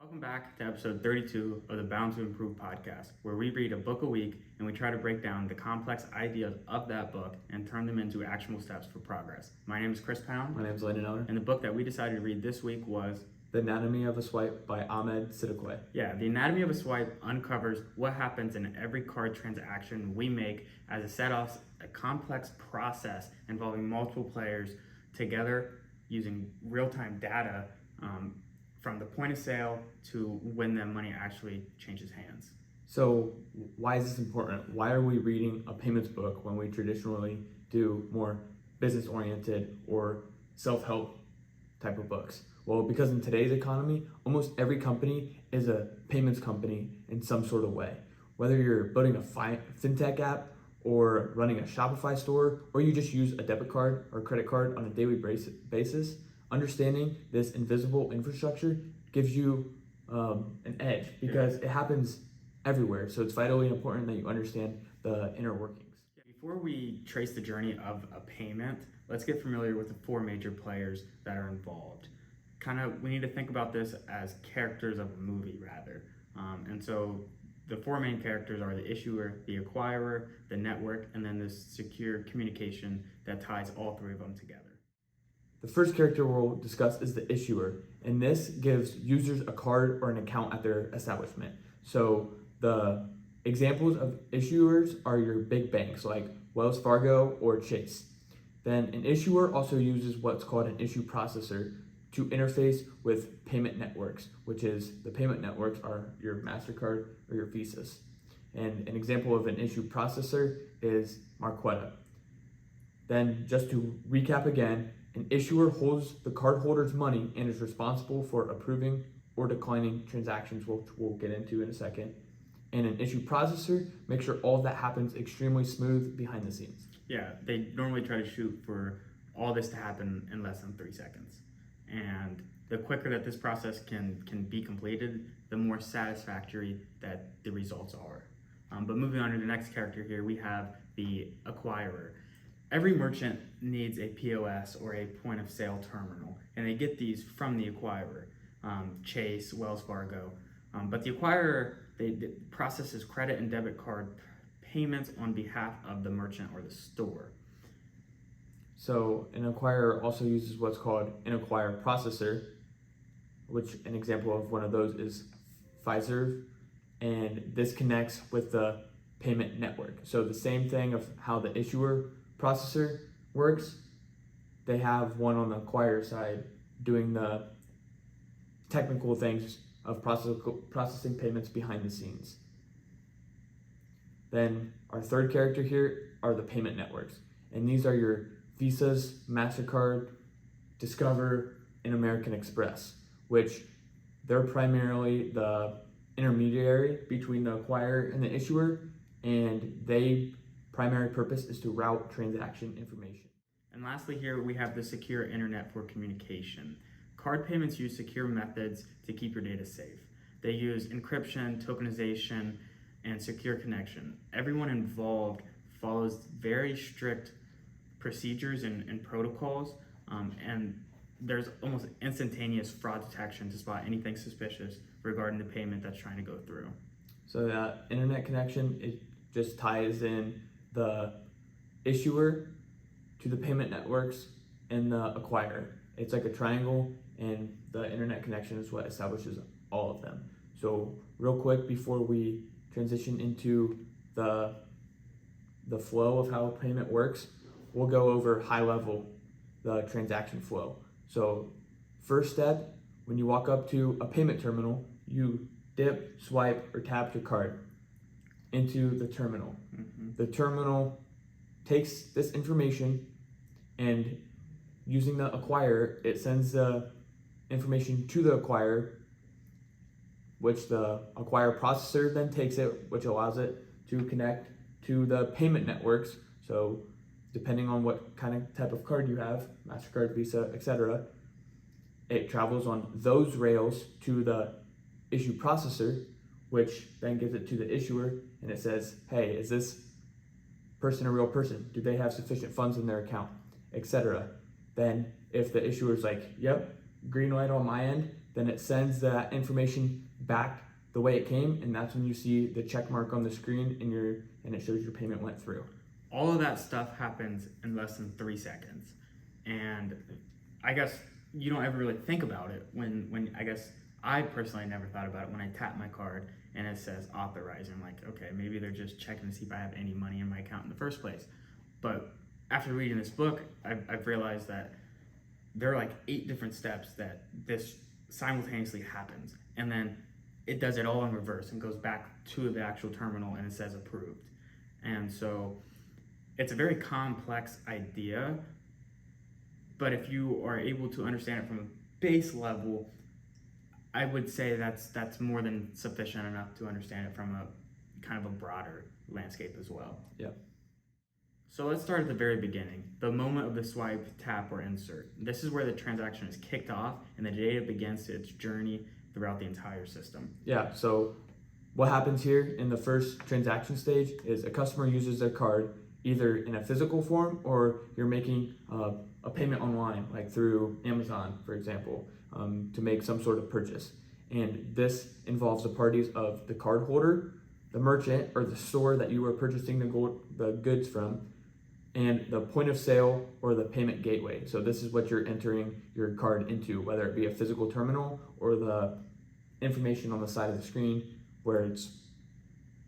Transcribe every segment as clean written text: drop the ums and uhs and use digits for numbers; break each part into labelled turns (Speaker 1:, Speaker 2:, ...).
Speaker 1: Welcome back to episode 32 of the Bound to Improve podcast, where we read a book a week and we try to break down the complex ideas of that book and turn them into actionable steps for progress. My name is Chris Pound.
Speaker 2: My name is Landon Eller.
Speaker 1: And the book that we decided to read this week was
Speaker 2: The Anatomy of a Swipe by Ahmed Siddiqui.
Speaker 1: Yeah, The Anatomy of a Swipe uncovers what happens in every card transaction we make as it set off a complex process involving multiple players together using real-time data from the point of sale to when the money actually changes hands.
Speaker 2: So why is this important? Why are we reading a payments book when we traditionally do more business-oriented or self-help type of books? Well, because in today's economy, almost every company is a payments company in some sort of way. Whether you're building a fintech app or running a Shopify store, or you just use a debit card or credit card on a daily basis, understanding this invisible infrastructure gives you an edge because it happens everywhere. So it's vitally important that you understand the inner workings.
Speaker 1: Before we trace the journey of a payment, let's get familiar with the four major players that are involved. We need to think about this as characters of a movie rather. And so the four main characters are the issuer, the acquirer, the network, and then this secure communication that ties all three of them together.
Speaker 2: The first character we'll discuss is the issuer, and this gives users a card or an account at their establishment. So the examples of issuers are your big banks like Wells Fargo or Chase. Then an issuer also uses what's called an issue processor to interface with payment networks, which is the payment networks are your MasterCard or your Visas. And an example of an issue processor is Marqeta. Then just to recap again, an issuer holds the cardholder's money and is responsible for approving or declining transactions, which we'll get into in a second. And an issue processor makes sure all of that happens extremely smooth behind the scenes.
Speaker 1: Yeah, they normally try to shoot for all this to happen in less than 3 seconds. And the quicker that this process can be completed, the more satisfactory that the results are. But moving on to the next character here, we have the acquirer. Every merchant needs a POS or a point of sale terminal, and they get these from the acquirer, Chase, Wells Fargo. But the acquirer, they processes credit and debit card payments on behalf of the merchant or the store.
Speaker 2: So an acquirer also uses what's called an acquire processor, which an example of one of those is Fiserv, and this connects with the payment network. So the same thing of how the issuer processor works, they have one on the acquirer side doing the technical things of processing payments behind the scenes. Then our third character here are the payment networks, and these are your Visas, MasterCard, Discover, and American Express, which they're primarily the intermediary between the acquirer and the issuer, and their primary purpose is to route transaction information.
Speaker 1: And lastly here, we have the secure internet for communication. Card payments use secure methods to keep your data safe. They use encryption, tokenization, and secure connection. Everyone involved follows very strict procedures and protocols, and there's almost instantaneous fraud detection to spot anything suspicious regarding the payment that's trying to go through.
Speaker 2: So that internet connection, it just ties in the issuer to the payment networks and the acquirer. It's like a triangle, and the internet connection is what establishes all of them. So real quick before we transition into the flow of how payment works, we'll go over high level the transaction flow. So first step, when you walk up to a payment terminal, you dip, swipe, or tap your card into the terminal. The terminal takes this information, and using the acquirer, it sends the information to the acquirer, which the acquirer processor then takes it, which allows it to connect to the payment networks. So depending on what kind of type of card you have, MasterCard, Visa, etc., it travels on those rails to the issue processor, which then gives it to the issuer, and it says, hey, is this person a real person? Do they have sufficient funds in their account, etc.? Then if the issuer's like, yep, green light on my end, then it sends that information back the way it came, and that's when you see the check mark on the screen and it shows your payment went through.
Speaker 1: All of that stuff happens in less than 3 seconds. And I guess you don't ever really think about it when I guess I personally never thought about it when I tap my card and it says authorize. I'm like, okay, maybe they're just checking to see if I have any money in my account in the first place. But after reading this book, I've realized that there are like 8 different steps that this simultaneously happens. And then it does it all in reverse and goes back to the actual terminal and it says approved. And so it's a very complex idea, but if you are able to understand it from a base level, I would say that's more than sufficient enough to understand it from a kind of a broader landscape as well.
Speaker 2: Yeah.
Speaker 1: So let's start at the very beginning, the moment of the swipe, tap, or insert. This is where the transaction is kicked off and the data begins its journey throughout the entire system.
Speaker 2: Yeah, so what happens here in the first transaction stage is a customer uses their card either in a physical form or you're making a payment online, like through Amazon, for example, to make some sort of purchase. And this involves the parties of the card holder, the merchant, or the store that you are purchasing the goods from, and the point of sale or the payment gateway. So this is what you're entering your card into, whether it be a physical terminal or the information on the side of the screen where it's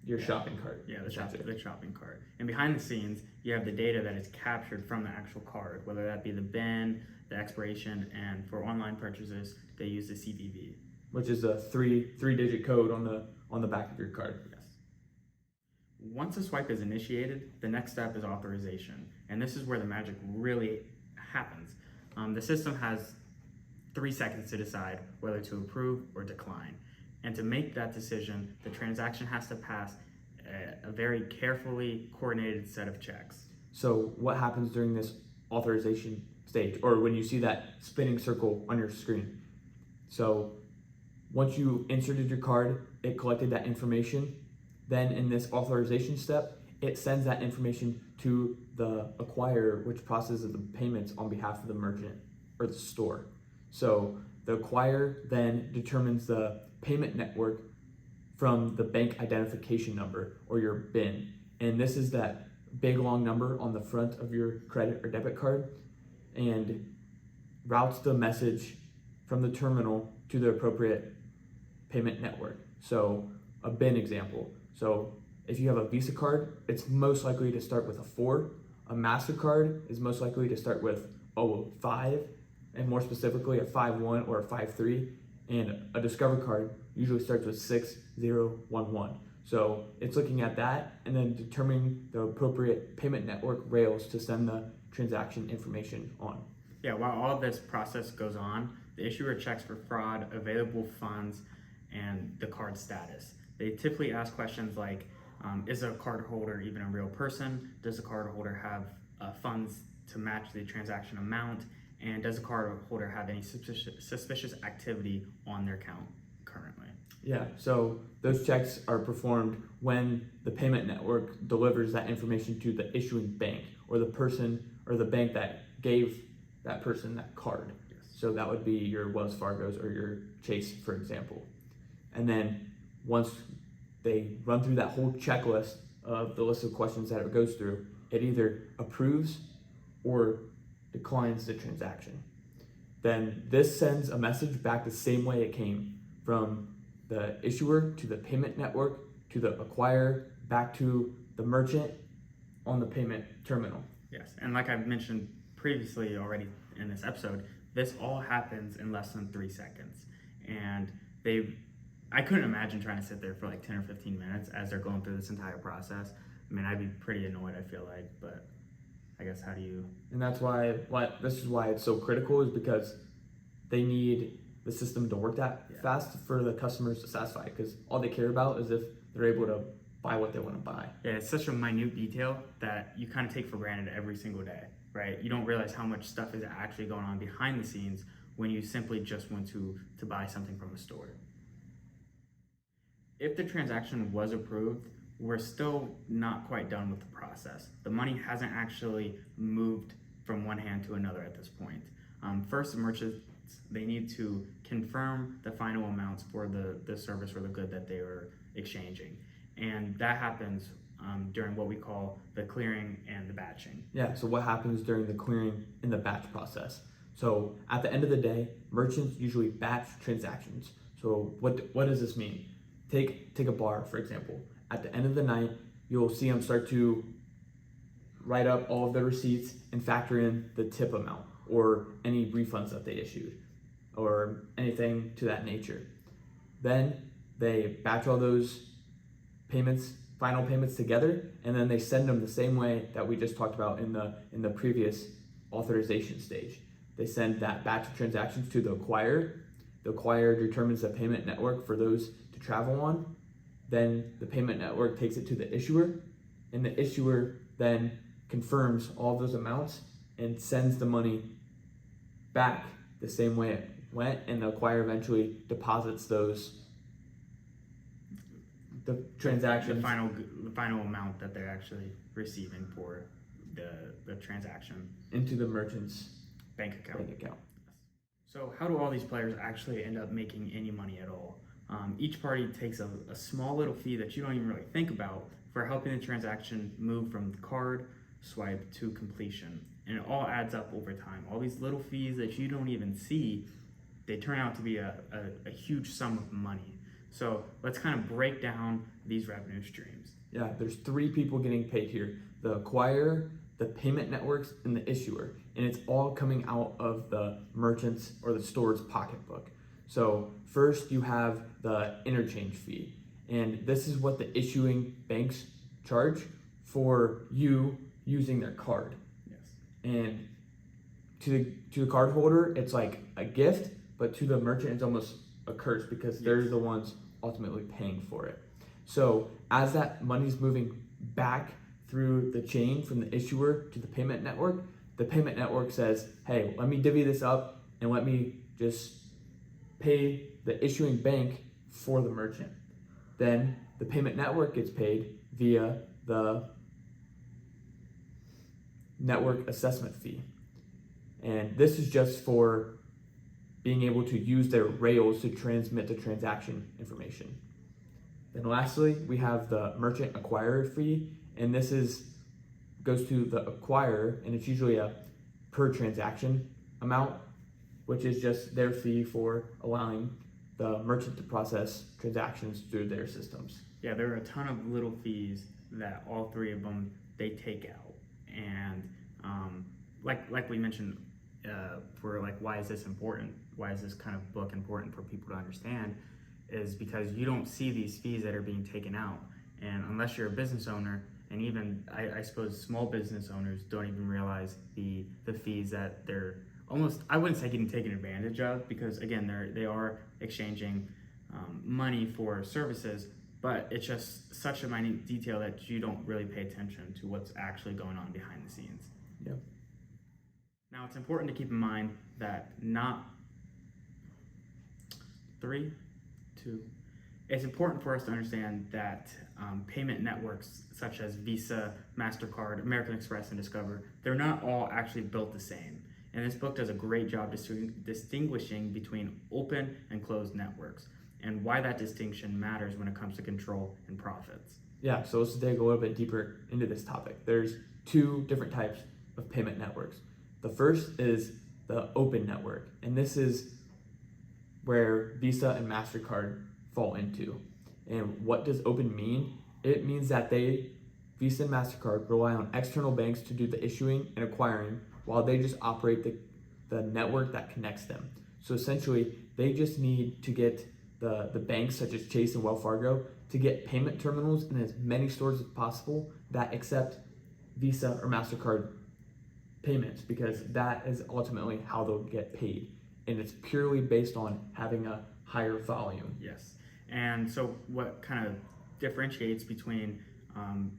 Speaker 2: your shopping cart.
Speaker 1: Yeah, the shopping cart. And behind the scenes, you have the data that is captured from the actual card, whether that be the bin, the expiration, and for online purchases, they use the CVV.
Speaker 2: Which is a three-digit code on the back of your card.
Speaker 1: Yes. Once a swipe is initiated, the next step is authorization. And this is where the magic really happens. The system has 3 seconds to decide whether to approve or decline. And to make that decision, the transaction has to pass a very carefully coordinated set of checks.
Speaker 2: So what happens during this authorization stage, or when you see that spinning circle on your screen? So once you inserted your card, it collected that information. Then in this authorization step, it sends that information to the acquirer, which processes the payments on behalf of the merchant or the store. So the acquirer then determines the payment network from the bank identification number or your BIN. And this is that big long number on the front of your credit or debit card, and routes the message from the terminal to the appropriate payment network. So a BIN example. So if you have a Visa card, it's most likely to start with a 4. A MasterCard is most likely to start with a 5, and more specifically a 5-1 or a 5-3. And a Discover card usually starts with 6011. So it's looking at that and then determining the appropriate payment network rails to send the transaction information on.
Speaker 1: Yeah, while all of this process goes on, the issuer checks for fraud, available funds, and the card status. They typically ask questions like, is a card holder even a real person? Does the card holder have funds to match the transaction amount? And does the card holder have any suspicious activity on their account currently?
Speaker 2: Yeah, so those checks are performed when the payment network delivers that information to the issuing bank or the person or the bank that gave that person that card.
Speaker 1: Yes.
Speaker 2: So that would be your Wells Fargo's or your Chase, for example. And then once they run through that whole checklist of the list of questions that it goes through, it either approves or declines the transaction. Then this sends a message back the same way it came, from the issuer to the payment network to the acquirer back to the merchant on the payment terminal.
Speaker 1: Yes, and like I've mentioned previously already in this episode, this all happens in less than 3 seconds. And I couldn't imagine trying to sit there for like 10 or 15 minutes as they're going through this entire process. I mean, I'd be pretty annoyed, I feel like, but I guess how do you...
Speaker 2: And that's why this is why it's so critical, is because they need the system to work that fast for the customers to satisfy, because all they care about is if they're able to buy what they want to buy.
Speaker 1: Yeah, it's such a minute detail that you kind of take for granted every single day, right? You don't realize how much stuff is actually going on behind the scenes when you simply just want to buy something from a store. If the transaction was approved, we're still not quite done with the process. The money hasn't actually moved from one hand to another at this point. First, the merchant payments. They need to confirm the final amounts for the service or the good that they are exchanging. And that happens during what we call the clearing and the batching.
Speaker 2: Yeah, so what happens during the clearing and the batch process? So at the end of the day, merchants usually batch transactions. So what does this mean? Take a bar, for example. At the end of the night, you'll see them start to write up all of the receipts and factor in the tip amount or any refunds that they issued or anything to that nature. Then they batch all those payments, final payments together, and then they send them the same way that we just talked about in the previous authorization stage. They send that batch of transactions to the acquirer. The acquirer determines the payment network for those to travel on. Then the payment network takes it to the issuer, and the issuer then confirms all of those amounts and sends the money back the same way it went, and the acquirer eventually deposits the transactions,
Speaker 1: the final amount that they're actually receiving for the transaction
Speaker 2: into the merchant's
Speaker 1: bank account. So how do all these players actually end up making any money at all? Each party takes a small little fee that you don't even really think about for helping the transaction move from card swipe to completion. And it all adds up over time. All these little fees that you don't even see, they turn out to be a huge sum of money. So let's kind of break down these revenue streams.
Speaker 2: Yeah, there's three people getting paid here: the acquirer, the payment networks, and the issuer. And it's all coming out of the merchant's or the store's pocketbook. So first you have the interchange fee. And this is what the issuing banks charge for you using their card.
Speaker 1: Yes.
Speaker 2: And to the card holder, it's like a gift, but to the merchant, it's almost a curse because they're the ones ultimately paying for it. So as that money's moving back through the chain from the issuer to the payment network says, hey, let me divvy this up and let me just pay the issuing bank for the merchant. Then the payment network gets paid via the network assessment fee. And this is just for being able to use their rails to transmit the transaction information. Then lastly, we have the merchant acquirer fee, and this goes to the acquirer, and it's usually a per transaction amount, which is just their fee for allowing the merchant to process transactions through their systems.
Speaker 1: Yeah, there are a ton of little fees that all three of them they take out, and like we mentioned, for like why is this important? Why is this kind of book important for people to understand? Is because you don't see these fees that are being taken out, and unless you're a business owner, and even I suppose small business owners don't even realize the fees that they're almost, I wouldn't say getting taken advantage of, because again they are exchanging money for services, but it's just such a minute detail that you don't really pay attention to what's actually going on behind the scenes.
Speaker 2: Yeah.
Speaker 1: Now it's important to keep in mind that it's important for us to understand that payment networks such as Visa, MasterCard, American Express, and Discover, they're not all actually built the same. And this book does a great job distinguishing between open and closed networks and why that distinction matters when it comes to control and profits.
Speaker 2: Yeah, so let's dig a little bit deeper into this topic. There's two different types of payment networks. The first is the open network, and this is where Visa and MasterCard fall into. And what does open mean? It means that Visa and MasterCard rely on external banks to do the issuing and acquiring, while they just operate the network that connects them. So essentially, they just need to get the banks such as Chase and Wells Fargo to get payment terminals in as many stores as possible that accept Visa or MasterCard payments, because that is ultimately how they'll get paid. And it's purely based on having a higher volume.
Speaker 1: Yes. And so what kind of differentiates between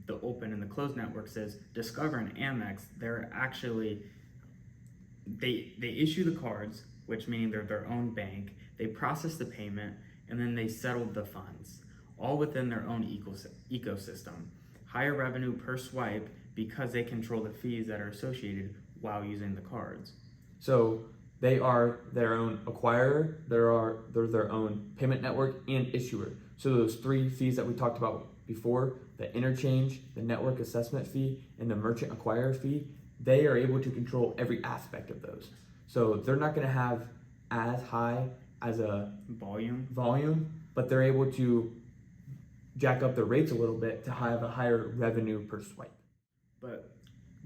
Speaker 1: the open and the closed networks is Discover and Amex, they're actually, they issue the cards, which meaning they're their own bank, they process the payment, and then they settle the funds, all within their own ecosystem. Higher revenue per swipe because they control the fees that are associated while using the cards.
Speaker 2: So They are their own acquirer, they're their own payment network and issuer. So those three fees that we talked about before, the interchange, the network assessment fee, and the merchant acquirer fee, they are able to control every aspect of those. So they're not going to have as high as a volume, but they're able to jack up the rates a little bit to have a higher revenue per swipe.
Speaker 1: But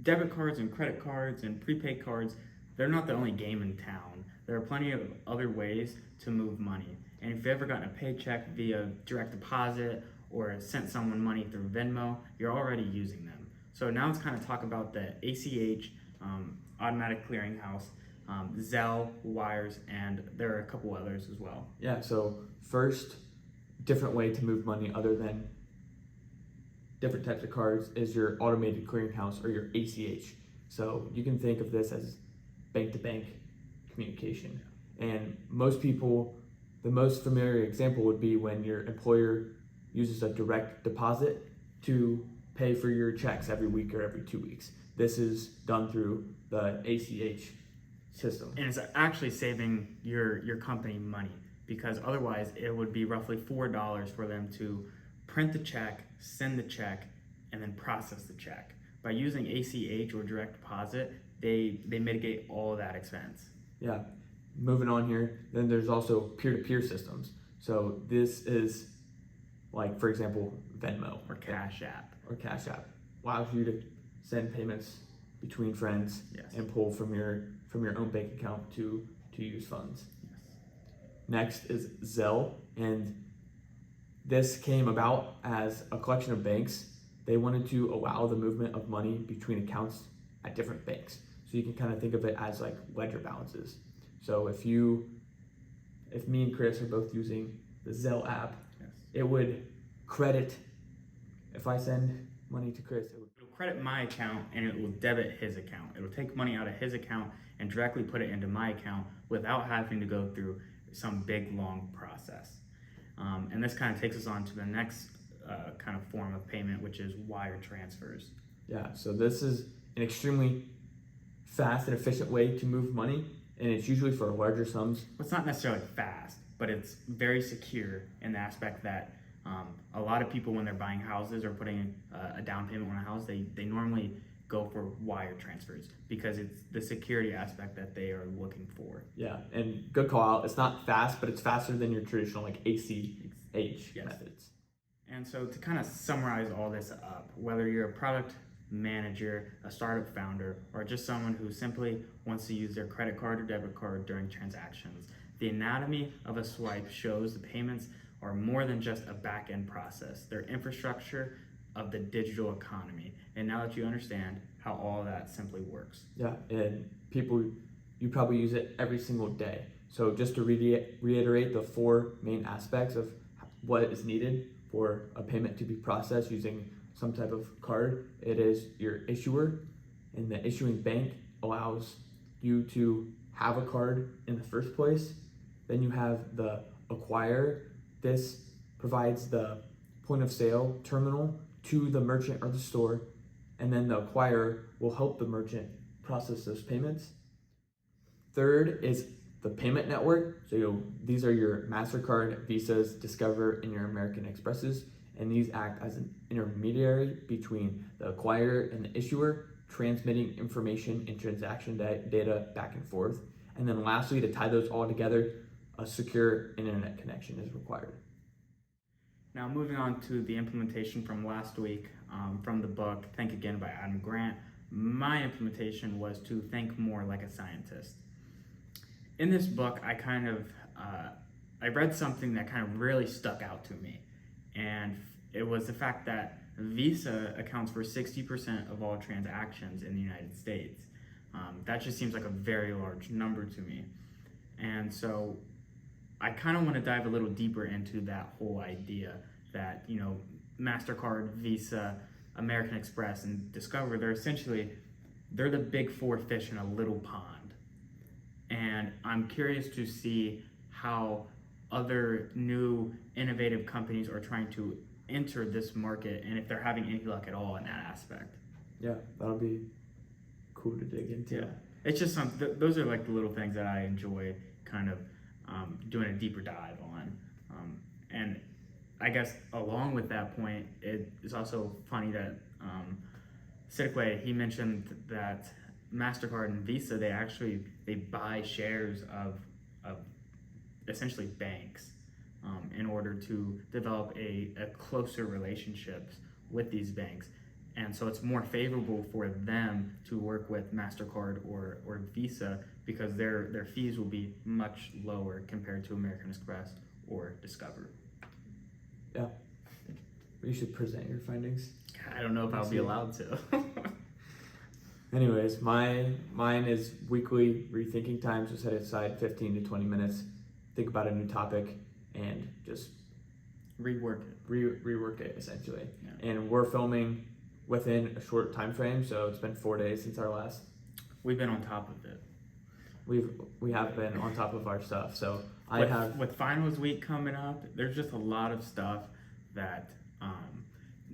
Speaker 1: debit cards and credit cards and prepaid cards, they're not the only game in town. There are plenty of other ways to move money. And if you've ever gotten a paycheck via direct deposit or sent someone money through Venmo, you're already using them. So now let's kind of talk about the ACH, automatic clearinghouse, Zelle, wires, and there are a couple others as well.
Speaker 2: Yeah, so first different way to move money other than different types of cards is your automated clearinghouse or your ACH. So you can think of this as bank-to-bank communication. And most people, the most familiar example would be when your employer uses a direct deposit to pay for your checks every week or every 2 weeks. This is done through the ACH system.
Speaker 1: And it's actually saving your company money, because otherwise it would be roughly $4 for them to print the check, send the check, and then process the check. By using ACH or direct deposit, they mitigate all of that expense.
Speaker 2: Yeah, moving on here, then there's also peer-to-peer systems. So this is like, for example, Venmo
Speaker 1: Or Cash App.
Speaker 2: Allows you to send payments between friends.
Speaker 1: Yes.
Speaker 2: And pull from your own bank account to use funds.
Speaker 1: Yes.
Speaker 2: Next is Zelle, and this came about as a collection of banks. They wanted to allow the movement of money between accounts at different banks. So you can kind of think of it as like ledger balances. So if me and Chris are both using the Zelle app,
Speaker 1: Yes.
Speaker 2: it would credit, if I send money to Chris,
Speaker 1: It'll credit my account and it will debit his account. It'll take money out of his account and directly put it into my account without having to go through some big long process. And this kind of takes us on to the next kind of form of payment, which is wire transfers.
Speaker 2: Yeah, so this is an extremely fast and efficient way to move money, and it's usually for larger sums.
Speaker 1: Well, it's not necessarily fast, but it's very secure in the aspect that a lot of people, when they're buying houses or putting a down payment on a house, they normally go for wire transfers because it's the security aspect that they are looking for.
Speaker 2: Yeah, and good call out. It's not fast, but it's faster than your traditional like ACH methods.
Speaker 1: And so to kind of summarize all this up, whether you're a product manager, a startup founder, or just someone who simply wants to use their credit card or debit card during transactions, the anatomy of a swipe shows the payments are more than just a back-end process. They're infrastructure of the digital economy. And now that you understand how all that simply works.
Speaker 2: Yeah, and you probably use it every single day. So just to reiterate the four main aspects of what is needed for a payment to be processed using some type of card, it is your issuer, and the issuing bank allows you to have a card in the first place. Then you have the acquirer. This provides the point of sale terminal to the merchant or the store, and then the acquirer will help the merchant process those payments. Third is the payment network. So these are your MasterCard, Visas, Discover, and your American Expresses, and these act as an intermediary between the acquirer and the issuer, transmitting information and transaction data back and forth. And then lastly, to tie those all together, a secure internet connection is required.
Speaker 1: Now moving on to the implementation from last week, from the book Think Again by Adam Grant, my implementation was to think more like a scientist. In this book, I read something that kind of really stuck out to me, and it was the fact that Visa accounts for 60% of all transactions in the United States. That just seems like a very large number to me. And so I kind of want to dive a little deeper into that whole idea that, MasterCard, Visa, American Express, and Discover, they're the big four fish in a little pond. And I'm curious to see how other new innovative companies are trying to enter this market and if they're having any luck at all in that aspect.
Speaker 2: Yeah, that'll be cool to dig into.
Speaker 1: Yeah. it's just those are like the little things that I enjoy kind of doing a deeper dive on. And I guess along with that point, it is also funny that Siddiqui, he mentioned that MasterCard and Visa, they buy shares of essentially banks in order to develop a closer relationships with these banks. And so it's more favorable for them to work with MasterCard or Visa because their fees will be much lower compared to American Express or Discover.
Speaker 2: Yeah. You should present your findings.
Speaker 1: I don't know if I'll be allowed to.
Speaker 2: Anyways, mine is weekly rethinking time. So set aside 15 to 20 minutes, think about a new topic, and just
Speaker 1: rework it.
Speaker 2: Rework it essentially.
Speaker 1: Yeah.
Speaker 2: And we're filming within a short time frame, so it's been 4 days since our last.
Speaker 1: We've been on top of it.
Speaker 2: We have been on top of our stuff. So
Speaker 1: with finals week coming up, there's just a lot of stuff that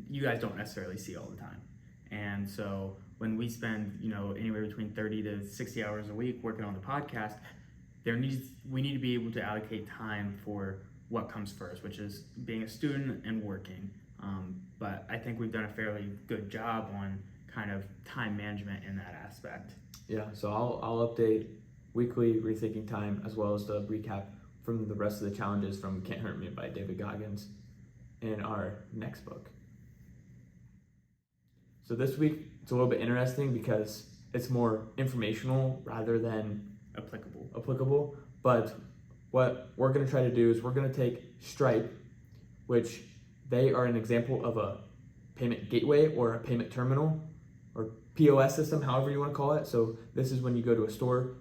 Speaker 1: you guys don't necessarily see all the time. And so when we spend, anywhere between 30 to 60 hours a week working on the podcast, we need to be able to allocate time for what comes first, which is being a student and working. But I think we've done a fairly good job on kind of time management in that aspect.
Speaker 2: Yeah, so I'll update weekly rethinking time as well as the recap from the rest of the challenges from Can't Hurt Me by David Goggins in our next book. So this week it's a little bit interesting because it's more informational rather than applicable. But what we're going to try to do is we're going to take Stripe, which they are an example of a payment gateway or a payment terminal or POS system, however you want to call it. So this is when you go to a store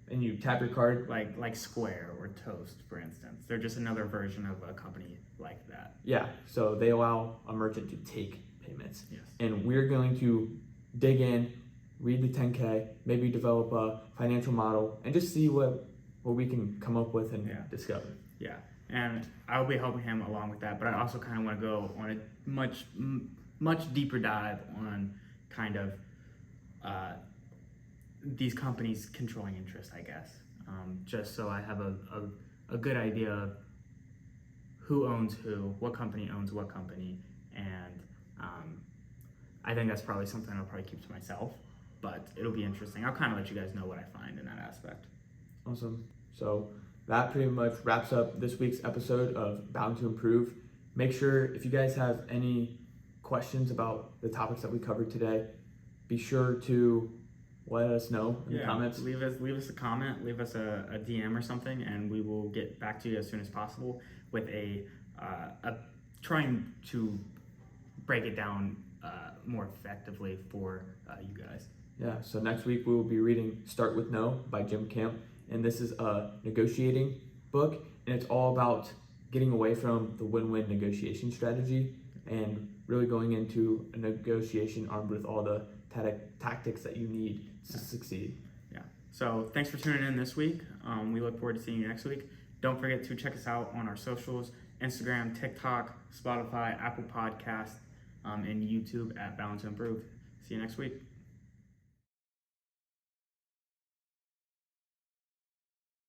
Speaker 2: and you tap your card.
Speaker 1: Like Square or Toast, for instance. They're just another version of a company like that.
Speaker 2: Yeah, so they allow a merchant to take payments.
Speaker 1: Yes.
Speaker 2: And we're going to dig in, read the 10K, maybe develop a financial model, and just see what we can come up with and discover.
Speaker 1: Yeah, and I'll be helping him along with that, but I also kind of want to go on a much deeper dive on kind of these companies' controlling interest, I guess, just so I have a good idea of who owns who, what company owns what company, and I think that's probably something I'll probably keep to myself, but it'll be interesting. I'll kind of let you guys know what I find in that aspect.
Speaker 2: Awesome. So that pretty much wraps up this week's episode of Bound to Improve. Make sure if you guys have any questions about the topics that we covered today, be sure to let us know in the comments.
Speaker 1: Leave us a comment, leave us a DM or something, and we will get back to you as soon as possible with a trying to break it down more effectively for you guys.
Speaker 2: Yeah, so next week we will be reading Start With No by Jim Camp, and this is a negotiating book, and it's all about getting away from the win-win negotiation strategy and really going into a negotiation armed with all the tactics that you need to succeed.
Speaker 1: Yeah, so thanks for tuning in this week. We look forward to seeing you next week. Don't forget to check us out on our socials, Instagram, TikTok, Spotify, Apple Podcasts, and YouTube at Bound to Improve. See you next week.